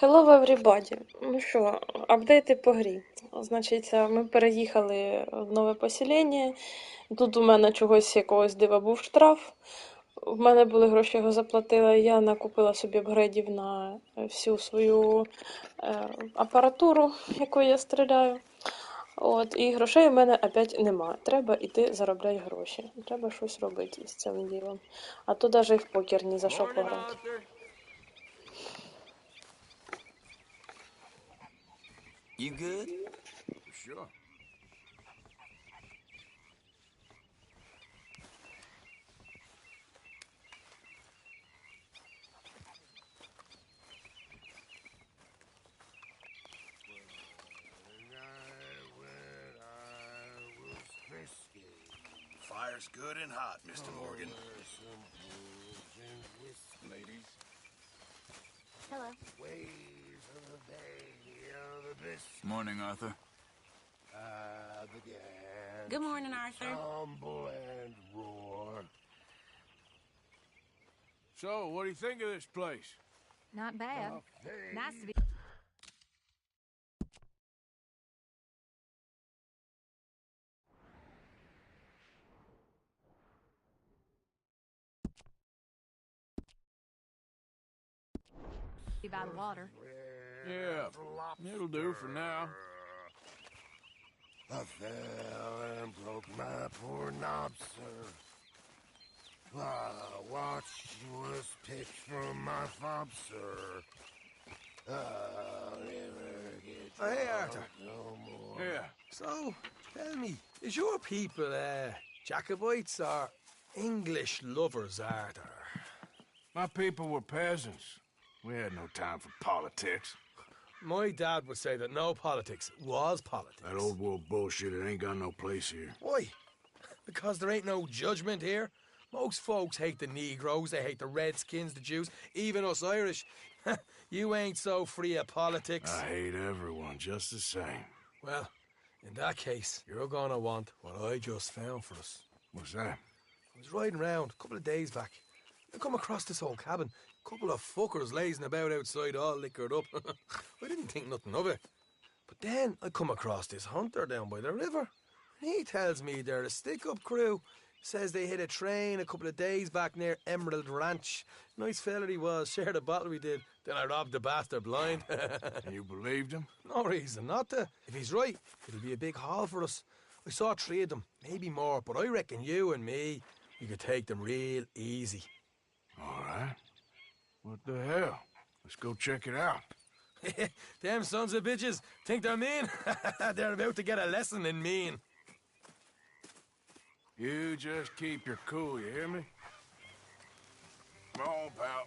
Hello everybody! Ну що, апдейти по грі. Значить, ми переїхали в нове поселення. Тут у мене чогось якогось дива був штраф. В мене були гроші, його заплатила. Я накупила собі апгрейдів на всю свою апаратуру, якою я стріляю. От, і грошей у мене опять немає. Треба йти заробляти гроші. Треба щось робити з цим ділом. А то навіть і в покер ні за що Morning, пограти. Arthur. You good? Sure. Fire's good and hot, Mr. Morgan. Ladies. Hello. Morning, Arthur. Good morning, Arthur. Tumble and roar. So, what do you think of this place? Not bad. Nice to be. By the water. Yeah, it'll do for now. I fell and broke my poor knob, sir. Ah, watch was picked from my fob, sir. I'll never get Oh, hey, drunk Arthur. no more. Yeah. So, tell me, is your people Jacobites or English lovers, Arthur? My people were peasants. We had no time for politics. My dad would say that no politics was politics. That old world bullshit, it ain't got no place here. Why? Because there ain't no judgment here. Most folks hate the Negroes, they hate the Redskins, the Jews, even us Irish. You ain't so free of politics. I hate everyone just the same. Well, in that case, you're gonna want what I just found for us. What's that? I was riding around a couple of days back. I come across this old cabin. Couple of fuckers lazing about outside all liquored up. I didn't think nothing of it. But then I come across this hunter down by the river. And he tells me they're a stick-up crew. Says they hit a train a couple of days back near Emerald Ranch. Nice fella he was, shared a bottle we did. Then I robbed the bastard blind. And you believed him? No reason not to. If he's right, it'll be a big haul for us. I saw 3 of them, maybe more, but I reckon you and me, we could take them real easy. All right. What the hell? Let's go check it out. Them sons of bitches think they're mean. They're about to get a lesson in mean. You just keep your cool, you hear me? Come on, pal.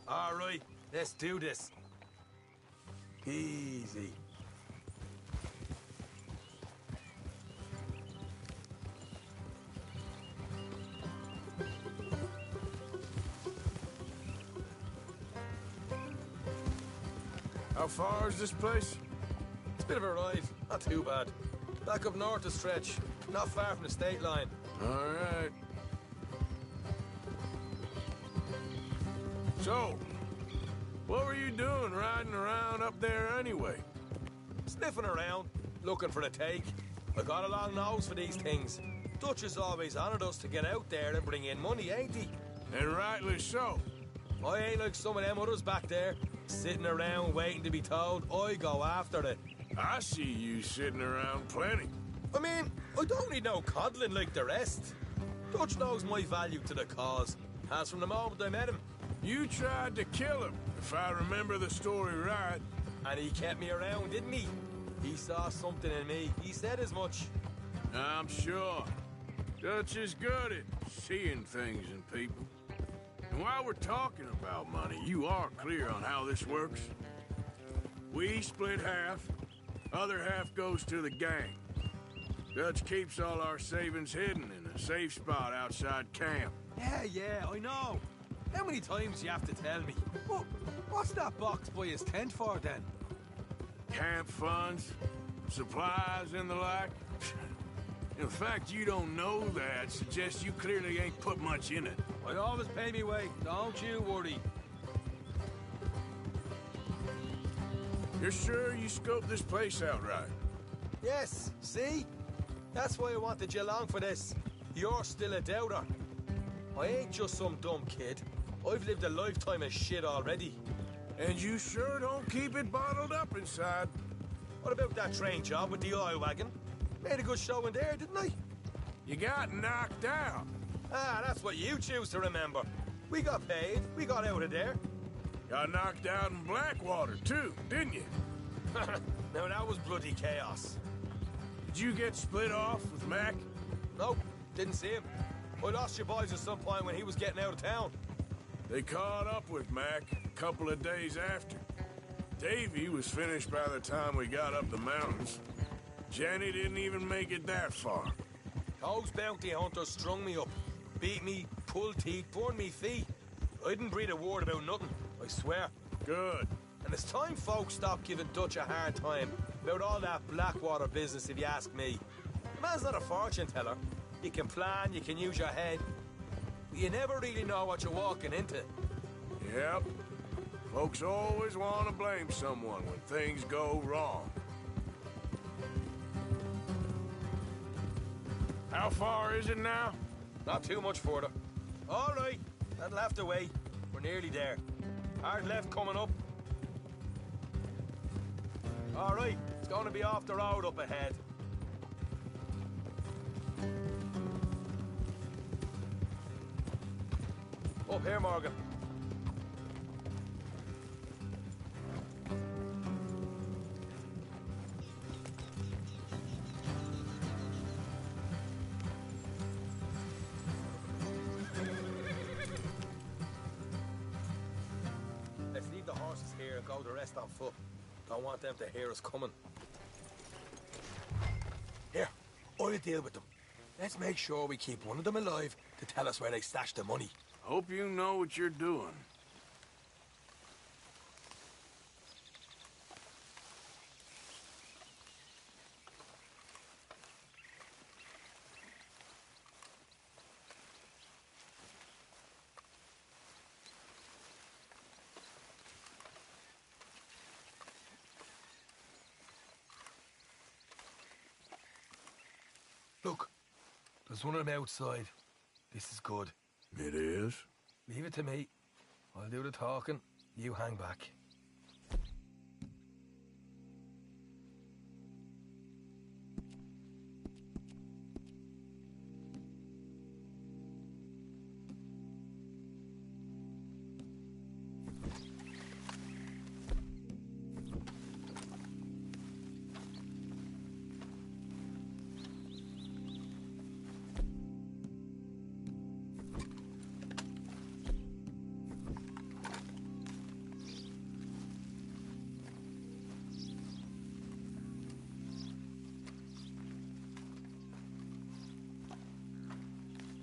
All right, let's do this. Easy. How far is this place? It's a bit of a ride, not too bad. Back up north a stretch, not far from the state line. All right. So, what were you doing riding around up there anyway? Sniffing around, looking for a take. I got a long nose for these things. Dutch has always honoured us to get out there and bring in money, ain't he? And rightly so. I ain't like some of them others back there, sitting around waiting to be told. I go after it. I see you sitting around plenty. I mean, I don't need no coddling like the rest. Dutch knows my value to the cause, as from the moment I met him. You tried to kill him, if I remember the story right. And he kept me around, didn't he? He saw something in me. He said as much. I'm sure. Dutch is good at seeing things in people. And while we're talking about money, you are clear on how this works? We split half, other half goes to the gang. Dutch keeps all our savings hidden in a safe spot outside camp. Yeah, I know. How many times you have to tell me? What's that box by his tent for, then? Camp funds, supplies and the like. The fact you don't know that suggests you clearly ain't put much in it. I always pay me way. Don't you worry. You're sure you scoped this place out right? Yes, see? That's why I wanted you along for this. You're still a doubter. I ain't just some dumb kid. I've lived a lifetime of shit already. And you sure don't keep it bottled up inside. What about that train job with the oil wagon? Made a good show in there, didn't I? You got knocked out. Ah, that's what you choose to remember. We got paid. We got out of there. Got knocked out in Blackwater, too, didn't you? Now, that was bloody chaos. Did you get split off with Mac? Nope, didn't see him. I lost your boys at some point when he was getting out of town. They caught up with Mac a couple of days after. Davy was finished by the time we got up the mountains. Jenny didn't even make it that far. Those bounty hunters strung me up. Beat me, pulled teeth, burned me feet. I didn't breathe a word about nothing, I swear. Good. And it's time folks stop giving Dutch a hard time about all that Blackwater business, if you ask me. The man's not a fortune teller. You can plan, you can use your head. But you never really know what you're walking into. Yep. Folks always want to blame someone when things go wrong. How far is it now? Not too much further. All right, that'll have to wait. We're nearly there. Hard left coming up. All right, it's going to be off the road up ahead. Up here, Morgan. Let's leave the horses here and go the rest on foot. Don't want them to hear us coming. Here, I'll deal with them. Let's make sure we keep one of them alive to tell us where they stashed the money. Hope you know what you're doing. Look, there's one of them outside. This is good. It is? Leave it to me. I'll do the talking. You hang back.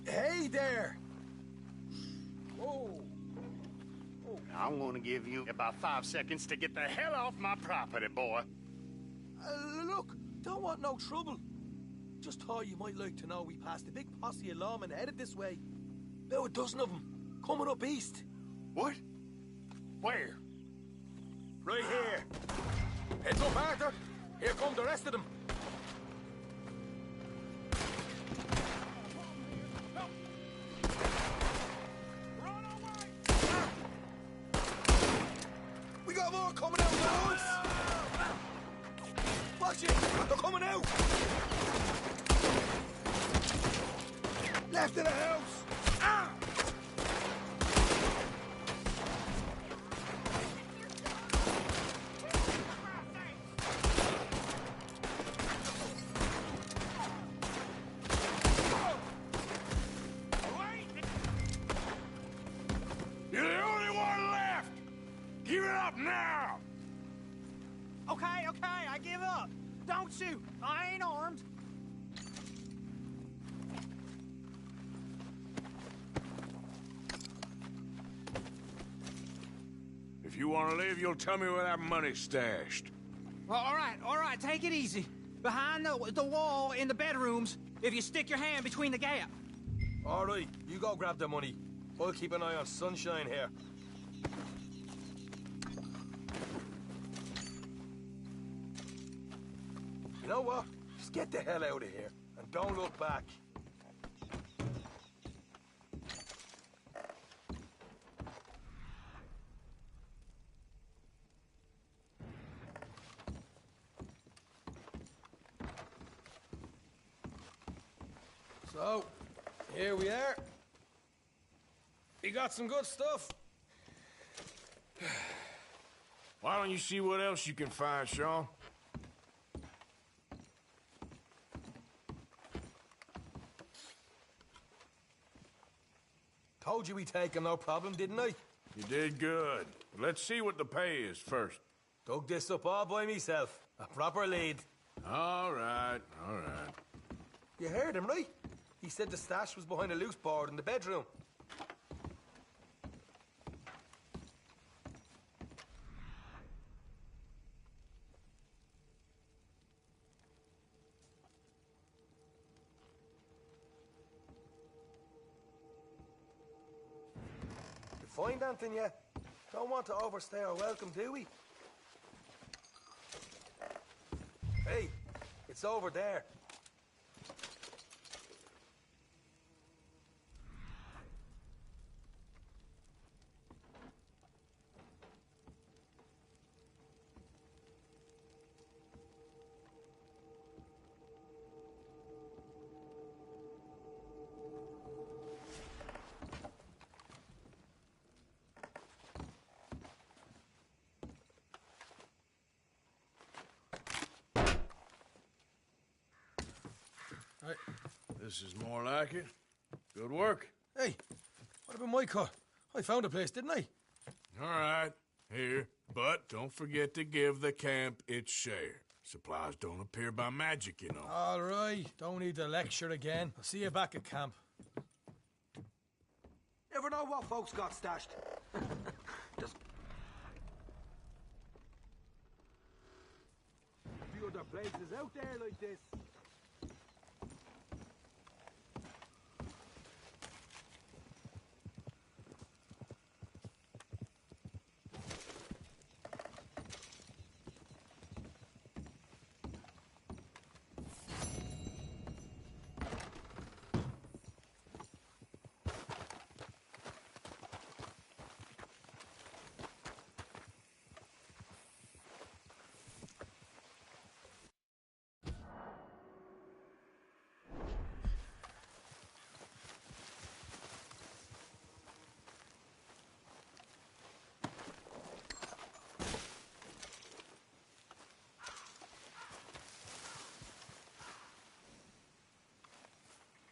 Hey there! Whoa! I'm gonna give you about 5 seconds to get the hell off my property, boy. Look, don't want no trouble. Just thought you might like to know we passed a big posse of lawmen headed this way. About a dozen of them, coming up east. What? Where? Right here. Heads up, Arthur. Here come the rest of them. We got more coming out of the woods. Watch it. They're coming out. Left of the house. Ah! You're the only one left! Give it up now! Okay, I give up. Don't shoot. I ain't armed. If you want to live, you'll tell me where that money's stashed. Well, all right. Take it easy. Behind the wall in the bedrooms if you stick your hand between the gap. All right, you go grab the money. I'll keep an eye on Sunshine here. You know what? Just get the hell out of here and don't look back. So, here we are. You got some good stuff. Why don't you see what else you can find, Sean? Told you we'd take him, no problem, didn't I? You did good. Let's see what the pay is first. Dug this up all by myself. A proper lead. All right, all right. You heard him, right? He said the stash was behind a loose board in the bedroom. You find anything yet? Don't want to overstay our welcome, do we? Hey, it's over there. This is more like it. Good work. Hey, what about my cut? I found a place, didn't I? All right, here. But don't forget to give the camp its share. Supplies don't appear by magic, you know. All right, don't need to lecture again. I'll see you back at camp. Never know what folks got stashed. Just... A few other places out there like this.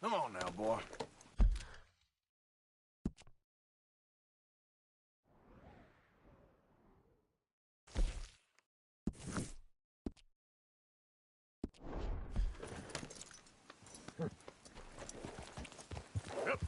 Come on now, boy. Yep.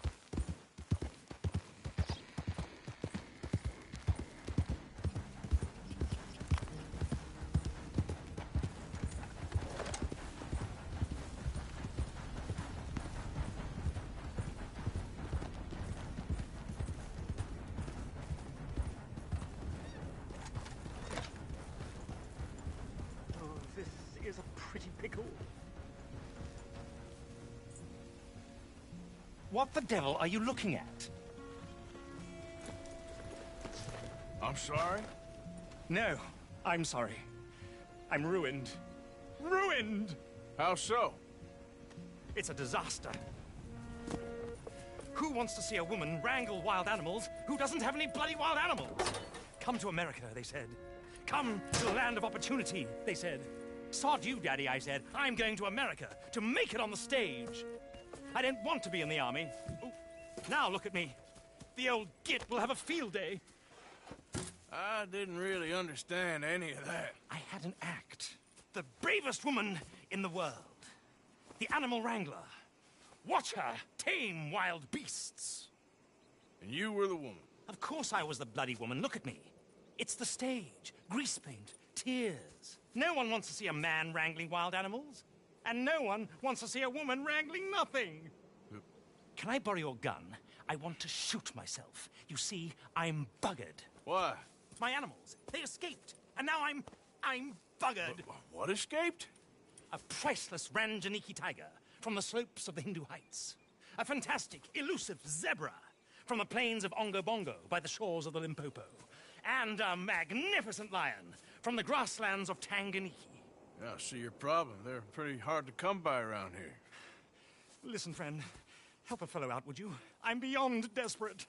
This is a pretty pickle. What the devil are you looking at? I'm sorry? No, I'm sorry. I'm ruined. Ruined! How so? It's a disaster. Who wants to see a woman wrangle wild animals who doesn't have any bloody wild animals? Come to America, they said. Come to the land of opportunity, they said. Sod you, Daddy, I said. I'm going to America to make it on the stage. I didn't want to be in the army. Ooh, now look at me. The old git will have a field day. I didn't really understand any of that. I had an act. The bravest woman in the world. The animal wrangler. Watch her tame wild beasts. And you were the woman. Of course I was the bloody woman. Look at me. It's the stage. Grease paint. Tears. No one wants to see a man wrangling wild animals. and no one wants to see a woman wrangling nothing. Can I borrow your gun? I want to shoot myself. You see, I'm buggered. Why? My animals, they escaped, and now I'm buggered. What escaped? A priceless Ranjaniki tiger from the slopes of the Hindu Heights. A fantastic, elusive zebra from the plains of Ongo Bongo by the shores of the Limpopo. And a magnificent lion from the grasslands of Tanganyika. Yeah, I see your problem. They're pretty hard to come by around here. Listen, friend, help a fellow out, would you? I'm beyond desperate.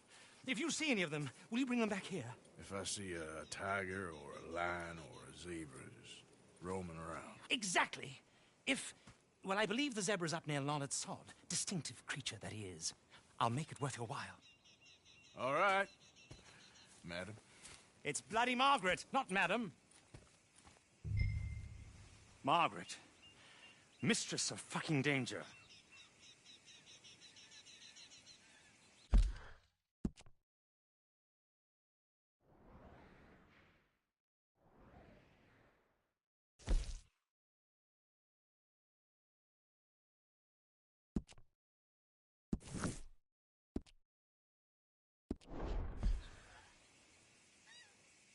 If you see any of them, will you bring them back here? If I see a tiger or a lion or a zebra just roaming around. Exactly. Well, I believe the zebra's up near Larned Sod. Distinctive creature that he is. I'll make it worth your while. All right, madam. It's bloody Margaret, not madam. Margaret. Mistress of fucking danger.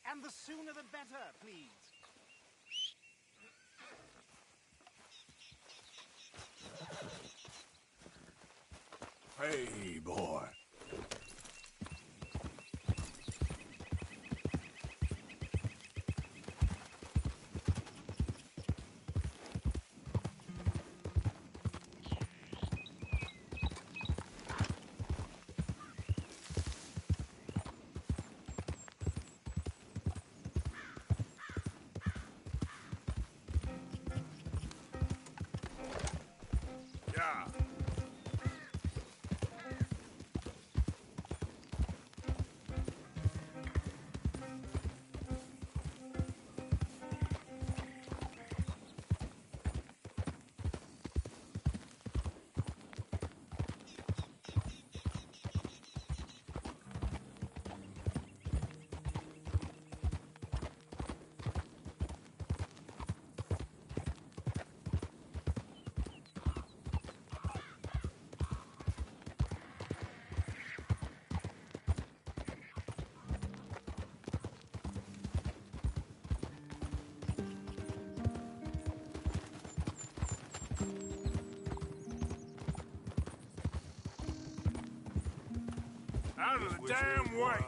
And the sooner the better, please. Hey, boy. Yeah. Out of the damn way!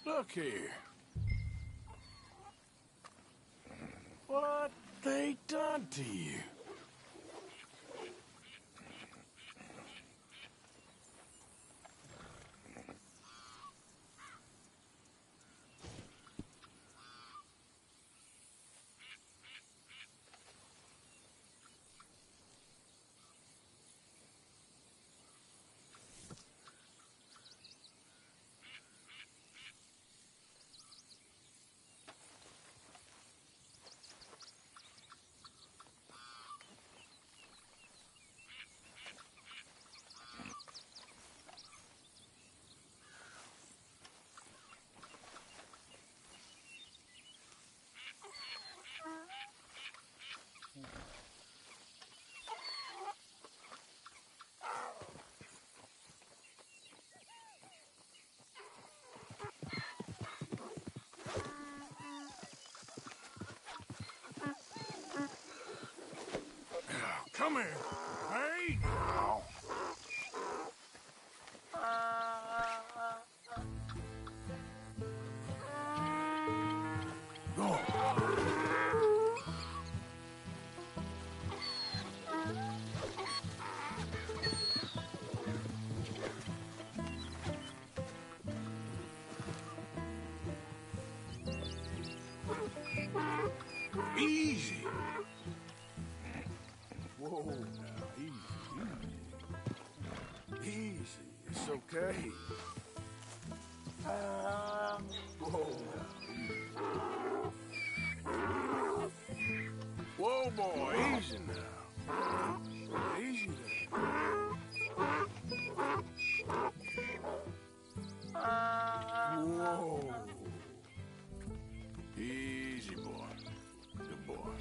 Look here. on to you? Come here. Hey, now. Go. Easy. Whoa, now, easy. Easy. It's okay. Whoa, now, easy. Whoa, boy, easy now. Easy there. Whoa. Easy, boy. Good boy.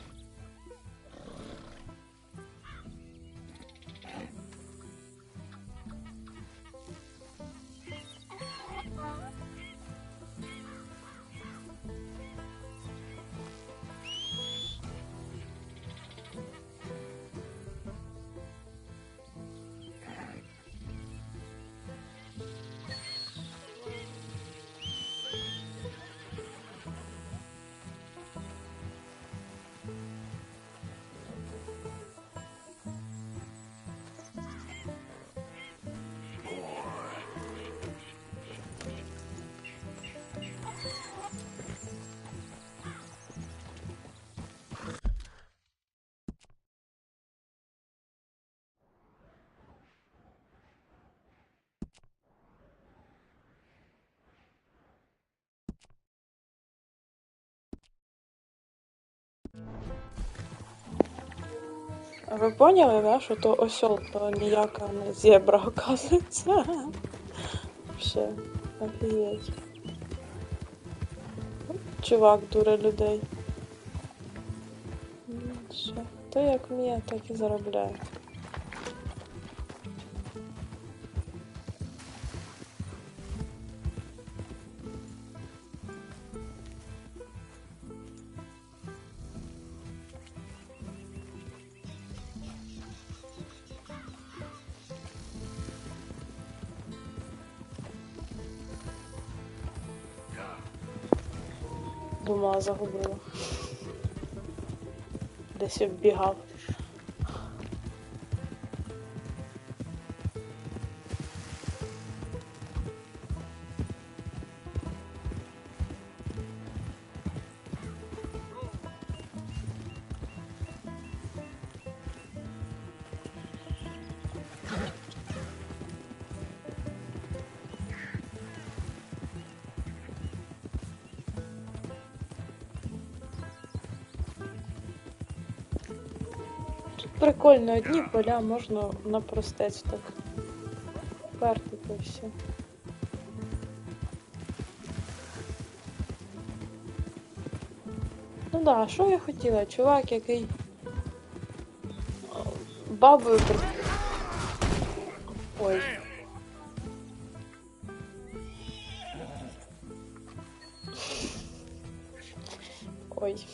А ви поняли, да, що то осьол, то ніяка не зебра, оказується? Вообще, офігеть. Чувак дуре людей. Що? То як вміє, так і заробляє. Думала, загубила. Десь оббігав. Прикольно, одні поля можна напростець так вертити все. Ну да, що я хотіла? Чувак, який бабою Ой. Ой.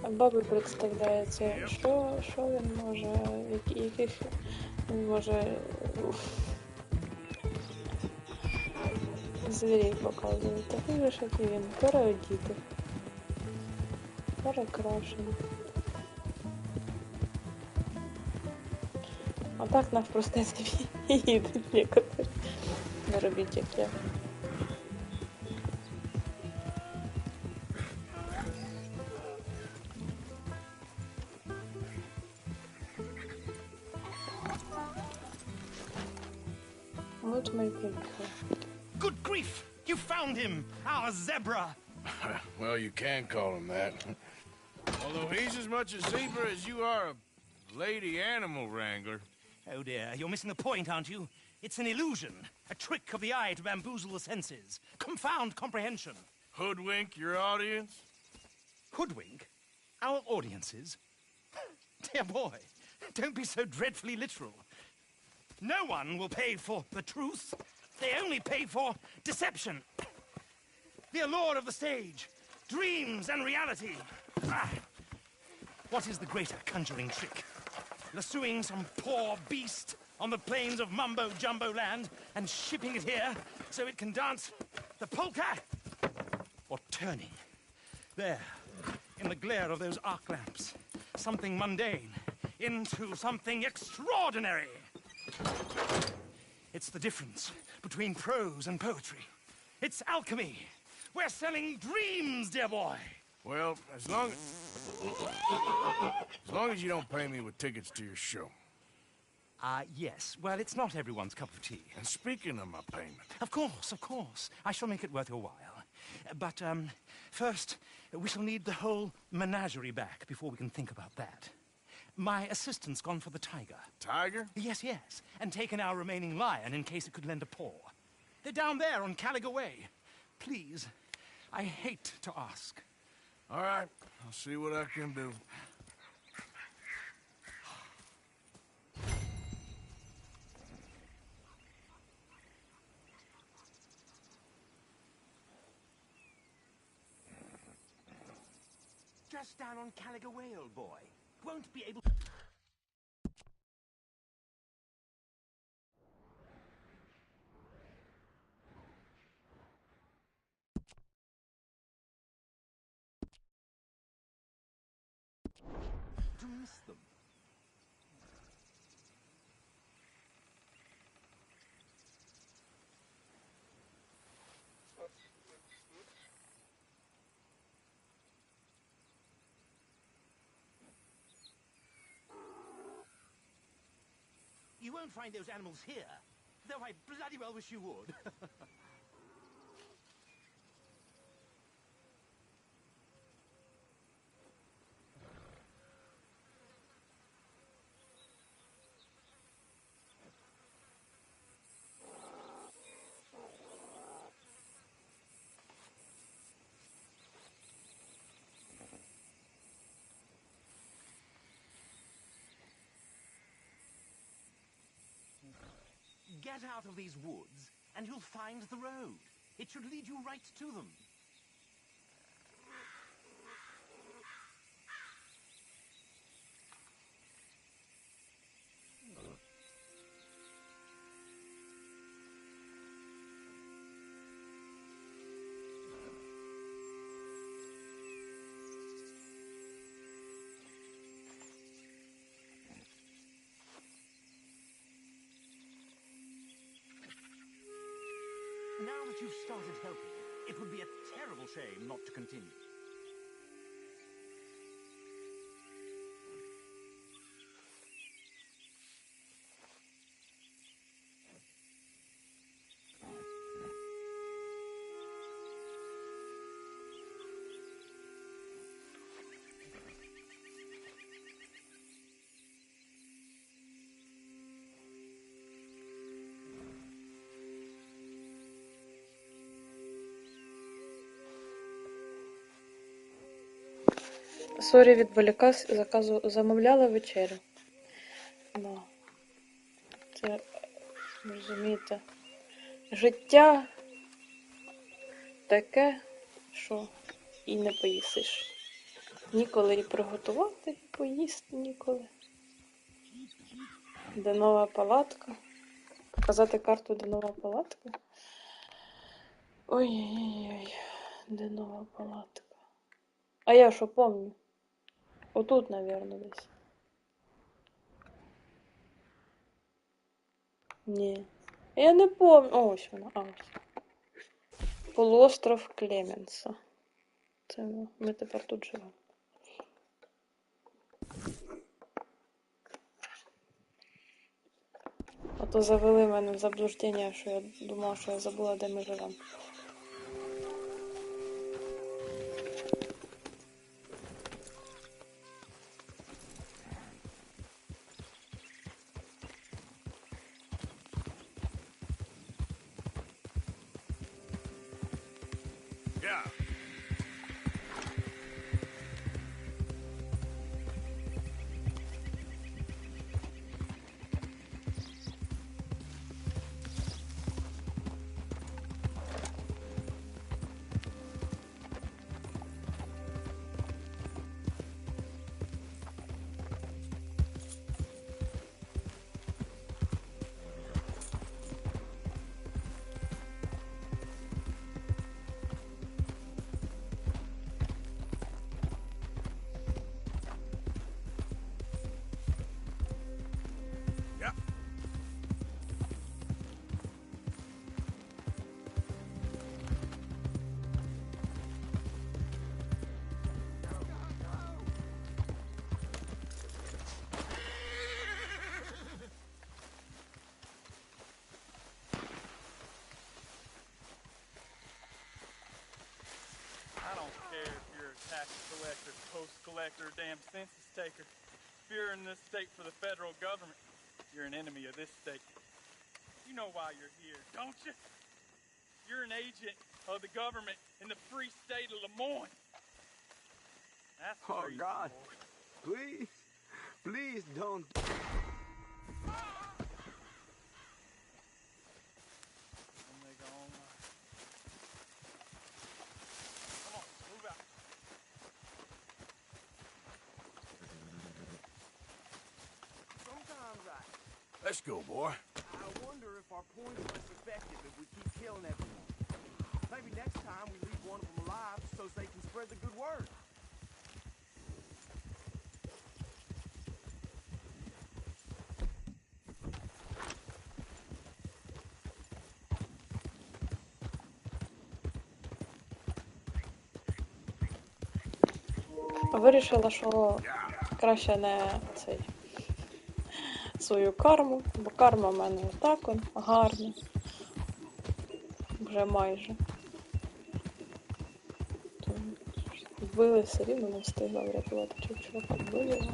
Бабі представляється, що він може, яких він може Звірей показує. Такий же, як і він. Переодіти. Перекрашений. А так навпростець їдуть некоторі. Не робіть, як я. От ми і приїхали. Good grief! You found him! Our zebra! Well, you can call him that. Although he's as much a zebra as you are a lady animal wrangler. Oh dear, you're missing the point, aren't you? It's an illusion. A trick of the eye to bamboozle the senses. Confound comprehension. Hoodwink your audience? Hoodwink? Our audiences? Dear boy, don't be so dreadfully literal. No one will pay for the truth. They only pay for deception. The allure of the stage, dreams and reality. Ah. What is the greater conjuring trick? Lassoing some poor beast on the plains of mumbo-jumbo land and shipping it here so it can dance the polka? Or turning, there, in the glare of those arc lamps, something mundane into something extraordinary? It's the difference between prose and poetry. It's alchemy. We're selling dreams, dear boy. Well, as long as you don't pay me with tickets to your show. Yes. Well, it's not everyone's cup of tea. And speaking of my payment, Of course, of course. I shall make it worth your while. But, first, we shall need the whole menagerie back before we can think about that. My assistant's gone for the tiger. Tiger? Yes, yes. And taken our remaining lion in case it could lend a paw. They're down there on Caliga Way. Please, I hate to ask. All right, I'll see what I can do. Just down on Caliga Way, old boy. Won't be able... to miss them. You won't find those animals here, though I bloody well wish you would. Get out of these woods, and you'll find the road. It should lead you right to them. Now that you've started helping, it would be a terrible shame not to continue. Сорі, відволікась, замовляла вечерю. Да. Це, розумієте, життя таке, що і не поїсиш. Ніколи і приготувати, і поїсти ніколи. Де нова палатка. Показати карту, де нова палатка. Ой-ой-ой, де нова палатка. А я що помню? Отут, наверное, десь. Ні. Я не помню. О, ось вона. А, ось. Полуостров Клеменса. Це ми тепер тут живемо. А то завели мене в заблуждення, що я думала, що я забула, де ми живемо. Yeah. Yeah. I don't care if you're a tax collector, post collector, damn census taker. If you're in this state for the federal government, you're an enemy of this state. You know why you're here, don't you? You're an agent of the government in the free state of Lemoyne. That's Oh, the reason, God. boy. Please, please don't. Omega Online. Come on, move out. Sometimes Let's go, boy. I wonder if our point's less effective if we keep killing everyone. Maybe next time we leave one of them alive so they can spread the good word. Вирішила, що краще не свою карму, бо карма в мене отак он, гарна. Вже майже. То вбили, все рівно не встигла врятувати чувачка. Вбили його,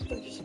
ну, і все.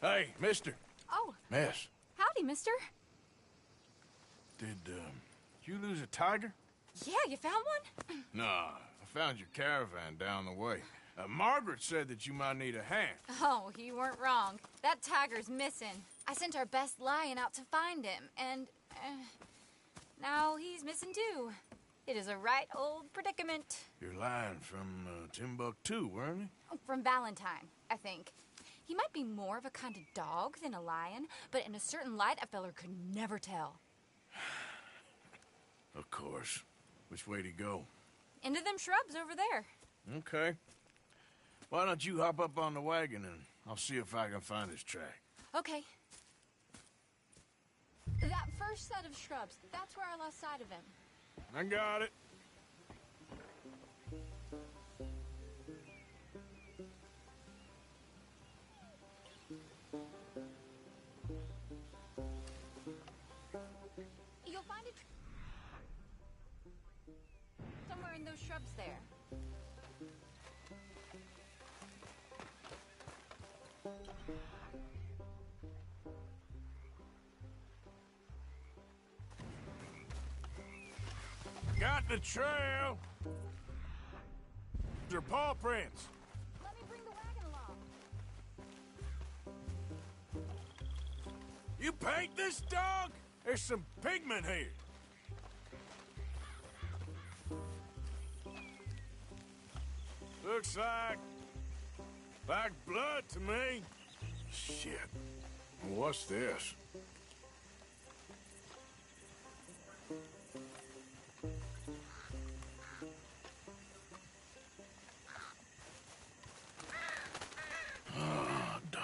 Hey, mister. Oh, Miss, howdy, mister. did you lose a tiger? Yeah, you found one? Nah, I found your caravan down the way. Margaret said that you might need a hand. Oh, you weren't wrong. That tiger's missing. I sent our best lion out to find him, and now he's missing too. It is a right old predicament. You're lying from Timbuktu, weren't you? From Valentine, I think. He might be more of a kind of dog than a lion, but in a certain light, a feller could never tell. Of course. Which way to go? Into them shrubs over there. Okay. Why don't you hop up on the wagon and I'll see if I can find his track. Okay. That first set of shrubs, that's where I lost sight of him. I got it. shrubs there. Got the trail. Your paw prints. Let me bring the wagon along. You paint this dog? There's some pigment here. Looks like blood to me. Shit. What's this? Oh, darn.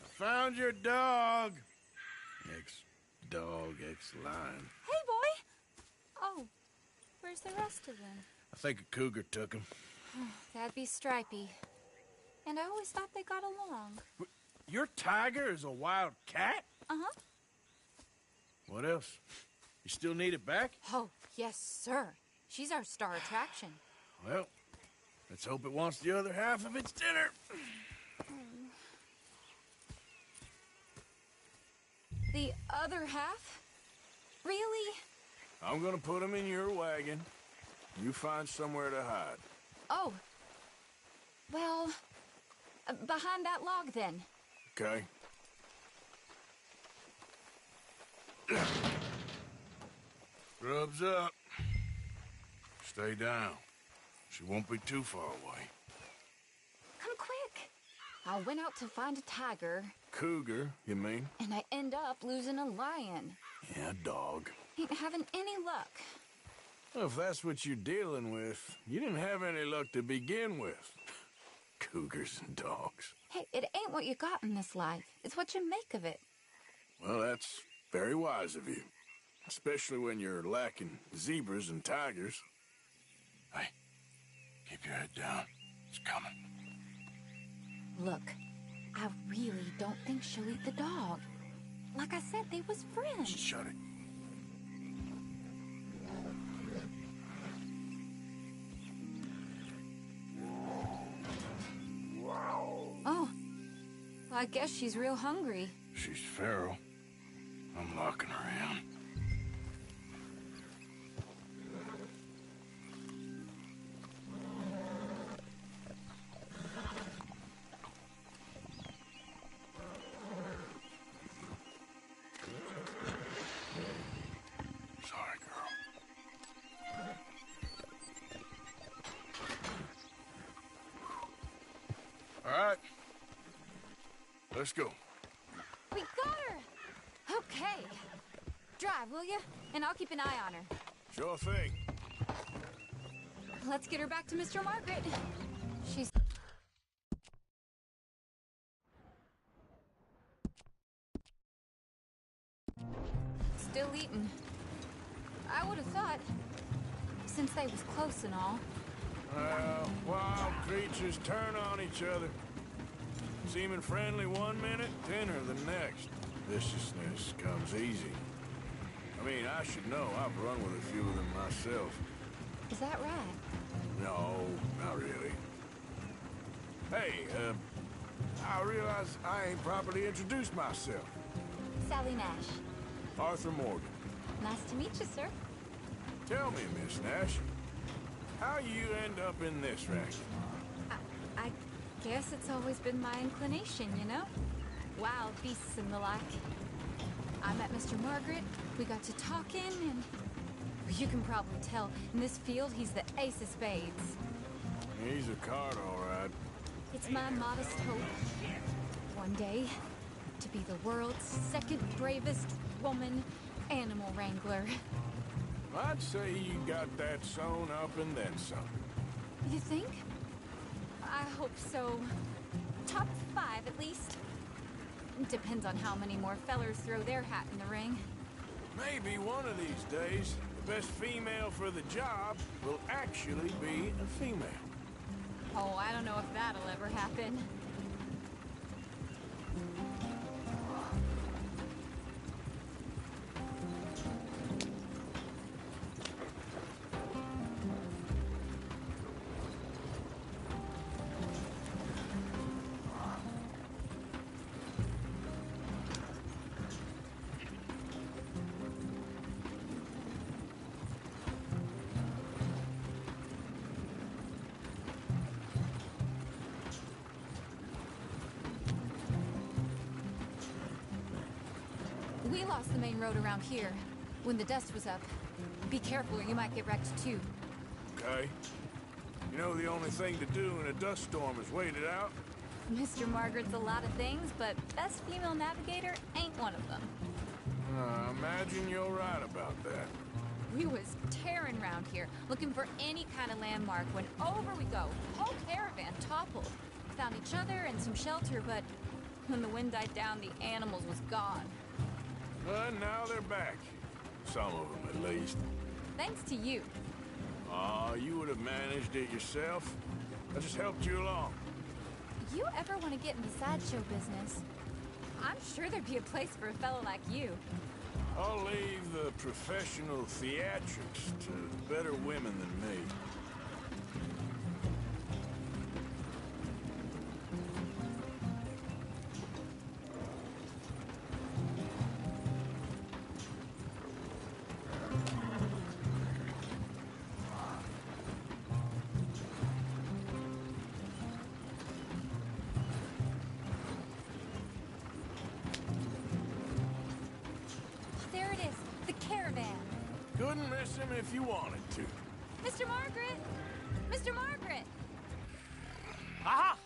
I found your dog. Ex-dog, ex-lion. Hey, boy! Oh, where's the rest of them? I think a cougar took him. That'd be Stripey. And I always thought they got along. Your tiger is a wild cat? Uh-huh. What else? You still need it back? Oh, yes, sir. She's our star attraction. Well, let's hope it wants the other half of its dinner. The other half? Really? I'm gonna put him in your wagon. You find somewhere to hide. Oh. Well, behind that log, then. Okay. Scrubs up. Stay down. She won't be too far away. Come quick. I went out to find a tiger, Cougar, you mean? and I end up losing a lion. Yeah, dog. Ain't having any luck. Well, if that's what you're dealing with, you didn't have any luck to begin with. Cougars and dogs. Hey, it ain't what you got in this life. It's what you make of it. Well, that's very wise of you. Especially when you're lacking zebras and tigers. Hey, keep your head down. It's coming. Look, I really don't think she'll eat the dog. Like I said, they was friends. Shut it. Oh, well, I guess she's real hungry. She's feral. I'm locking her in. Sorry, girl. All right. Let's go. We got her! Okay. Drive, will you? And I'll keep an eye on her. Sure thing. Let's get her back to Mr. Margaret. She's... still eating. I would have thought, since they was close and all. Well, wild creatures turn on each other. Seeming friendly one minute, dinner the next. Viciousness comes easy. I mean, I should know. I've run with a few of them myself. Is that right? No, not really. Hey, I realize I ain't properly introduced myself. Sally Nash. Arthur Morgan. Nice to meet you, sir. Tell me, Miss Nash, how you end up in this racket? I guess it's always been my inclination, you know? Wild beasts and the like. I met Mr. Margaret, we got to talking, and... you can probably tell, in this field, he's the ace of spades. He's a card, all right. It's my modest hope, one day, to be the world's second bravest woman animal wrangler. I'd say you got that sewn up and then some. You think? I hope so. Top 5, at least. Depends on how many more fellers throw their hat in the ring. Maybe one of these days, the best female for the job will actually be a female. Oh, I don't know if that'll ever happen. We lost the main road around here when the dust was up. Be careful or you might get wrecked too. Okay. You know the only thing to do in a dust storm is wait it out? Mr. Margaret's a lot of things, but best female navigator ain't one of them. I imagine you're right about that. We was tearing around here, looking for any kind of landmark when over we go. Whole caravan toppled. Found each other and some shelter, but when the wind died down, the animals was gone. But now they're back. Some of them, at least. Thanks to you. Aw, you would have managed it yourself. I just helped you along. You ever want to get into sideshow business? I'm sure there'd be a place for a fellow like you. I'll leave the professional theatrics to better women than me. There it is, the caravan. Couldn't miss him if you wanted to. Mr. Margaret! Mr. Margaret! Aha!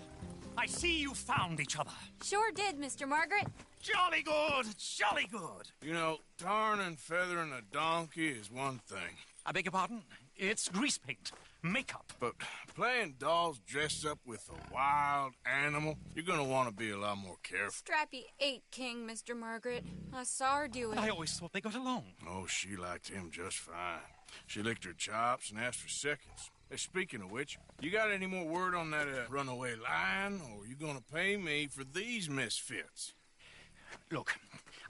I see you found each other. Sure did, Mr. Margaret. Jolly good, jolly good. You know, tarring and feathering a donkey is one thing. I beg your pardon? It's grease paint, makeup. But playing dolls dressed up with a wild animal, you're gonna want to be a lot more careful. Strappy ate King, Mr. Margaret. I saw her do it. I always thought they got along. Oh, she liked him just fine. She licked her chops and asked for seconds. Hey, speaking of which, you got any more word on that runaway lion, or are you gonna pay me for these misfits? Look,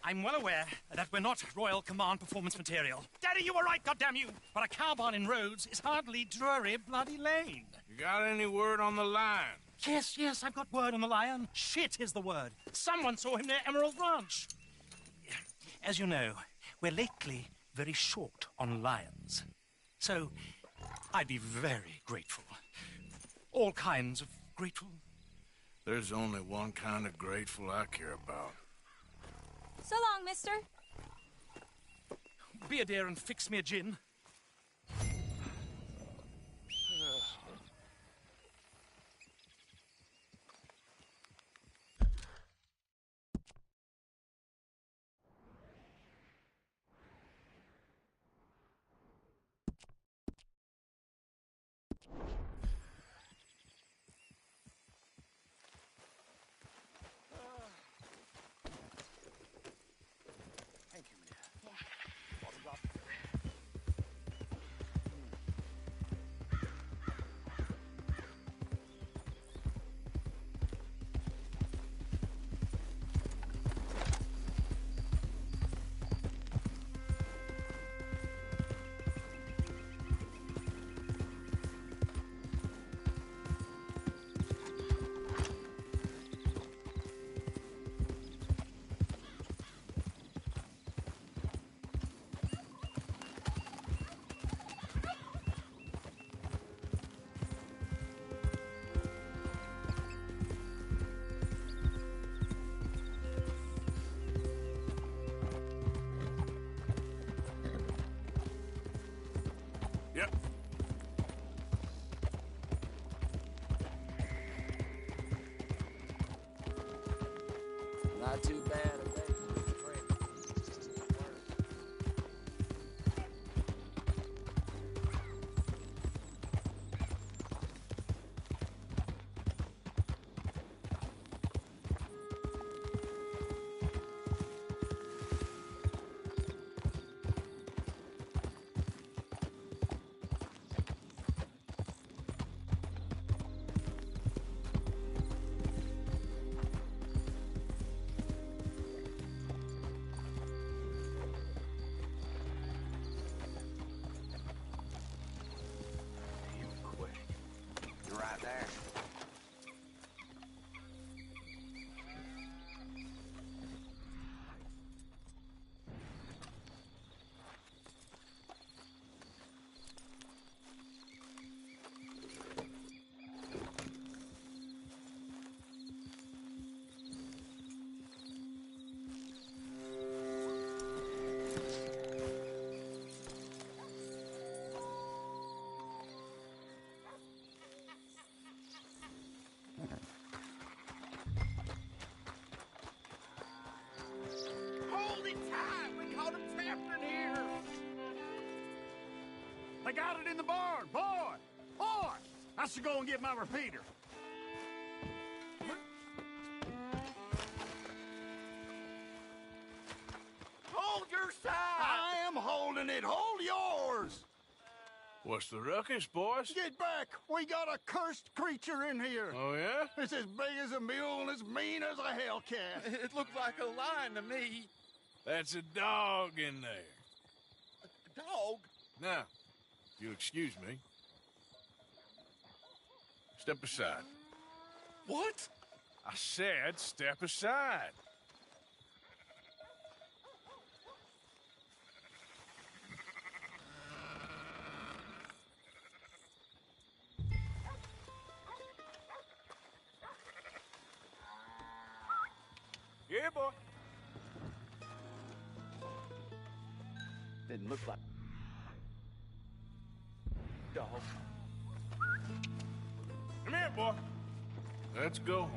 I'm well aware that we're not Royal Command performance material. Daddy, you were right, goddamn you! But a cow barn in Rhodes is hardly Drury Bloody Lane. You got any word on the lion? Yes, I've got word on the lion. Shit is the word. Someone saw him near Emerald Ranch. As you know, we're lately very short on lions. So, I'd be very grateful. All kinds of grateful. There's only one kind of grateful I care about. So long, mister. Be a dear and fix me a gin. Yep. Not too bad. Right there. They got it in the barn. Boy! Boy! I should go and get my repeater. Hold your side! I am holding it. Hold yours. What's the ruckus, boys? Get back. We got a cursed creature in here. Oh, yeah? It's as big as a mule and as mean as a hellcat. It looks like a lion to me. That's a dog in there. A dog? Now, if you'll excuse me. Step aside. What? I said step aside. Yeah, boy. Didn't look like dog. Come here, boy. Let's go.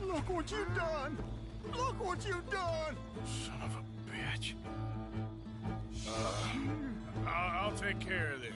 Look what you've done. Look what you've done. Son of a bitch. I'll take care of this.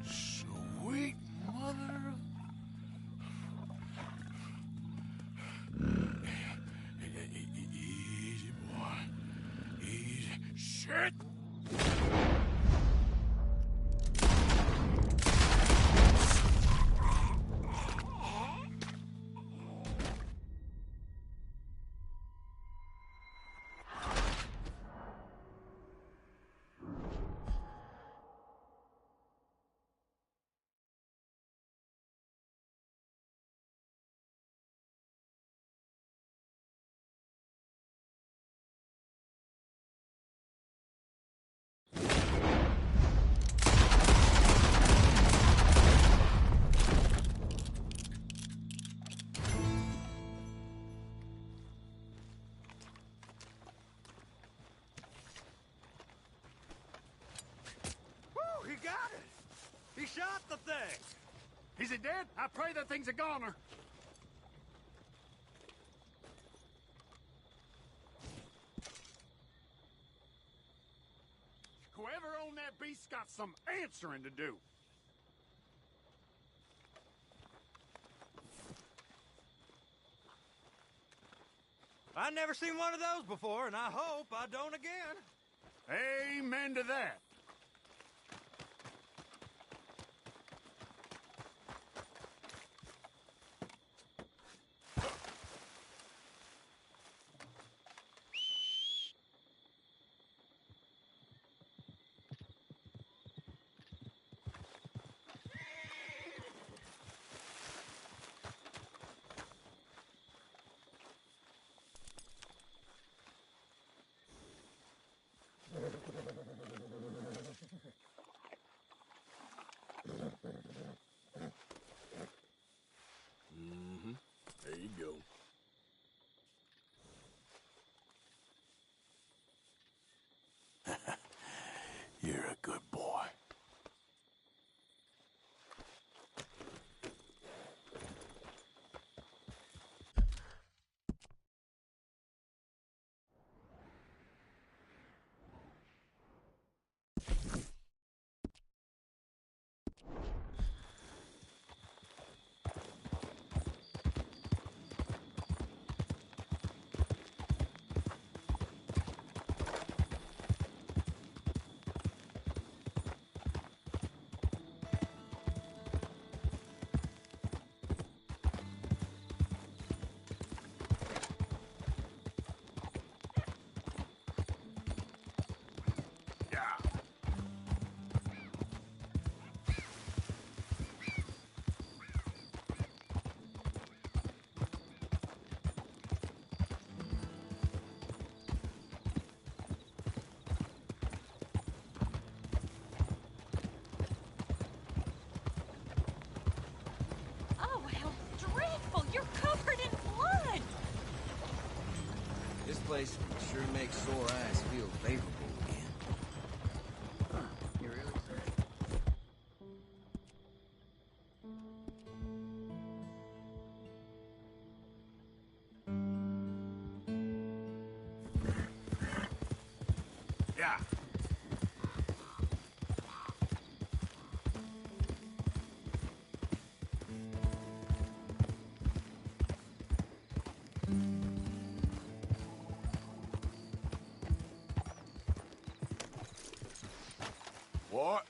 Sweet mother. Easy, boy. Easy. Shit! Woo, he got it. He shot the thing. Is it dead? I pray that thing's a goner. Whoever owned that beast's got some answering to do. I never seen one of those before, and I hope I don't again. Amen to that. place sure makes sore eyes feel favorable again. You really say? Yeah. What?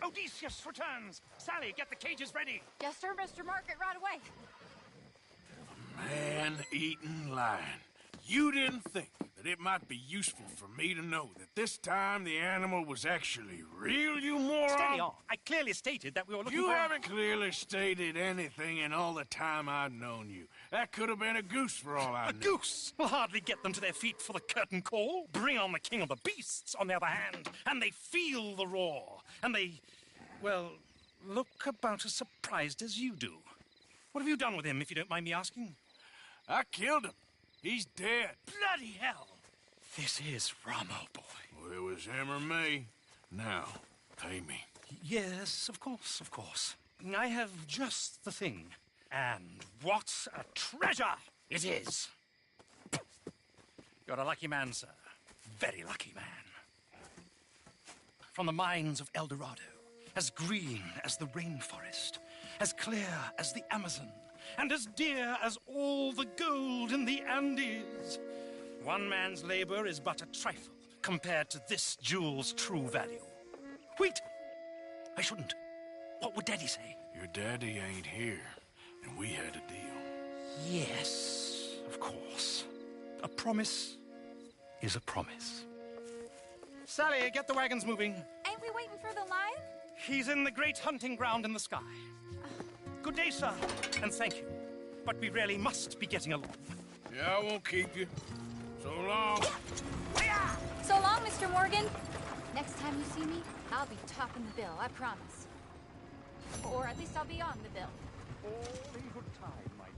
Odysseus returns! Sally, get the cages ready! Yes, sir, Mr. Margaret, right away. Man-eating lion. You didn't think that it might be useful for me to know that this time the animal was actually real, you moron? Steady on. I clearly stated that we were looking You for... haven't clearly stated anything in all the time I've known you. That could have been a goose for all I A know. goose will hardly get them to their feet for the curtain call. Bring on the king of the beasts, on the other hand, and they feel the roar. And they, well, look about as surprised as you do. What have you done with him, if you don't mind me asking? I killed him. He's dead. Bloody hell! This is Ramo, boy. Well, it was him or me. Now, pay me. Yes, of course, of course. I have just the thing. And what a treasure it is! You're a lucky man, sir. Very lucky man. From the mines of El Dorado, as green as the rainforest, as clear as the Amazon, and as dear as all the gold in the Andes. One man's labor is but a trifle compared to this jewel's true value. Wait! I shouldn't. What would Daddy say? Your daddy ain't here, and we had a deal. Yes, of course. A promise is a promise. Sally, get the wagons moving. Ain't we waiting for the lion? He's in the great hunting ground in the sky. Good day, sir, and thank you. But we really must be getting along. Yeah, I won't keep you. So long. So long, Mr. Morgan. Next time you see me, I'll be topping the bill, I promise. Or at least I'll be on the bill. All in good time, my dear.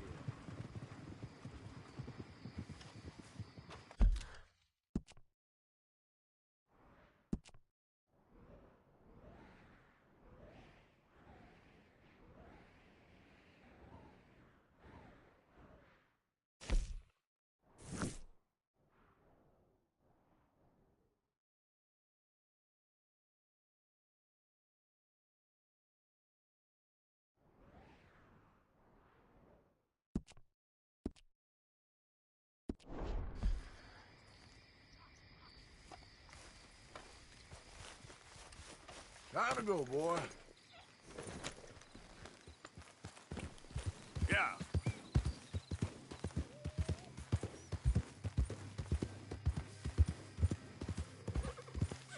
Time to go, boy. Yeah.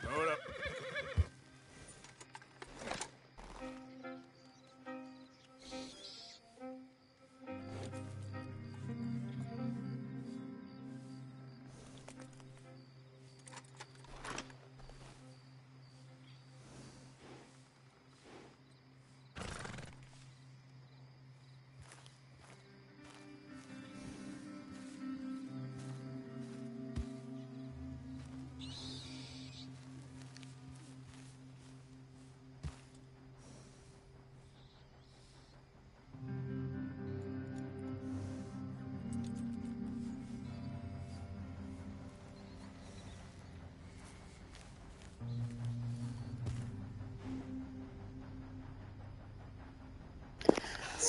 Slow it up.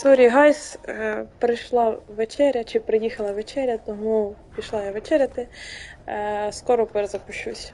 Сорі, гайс, прийшла вечеря, чи приїхала вечеря, тому пішла я вечеряти. Скоро перезапущусь.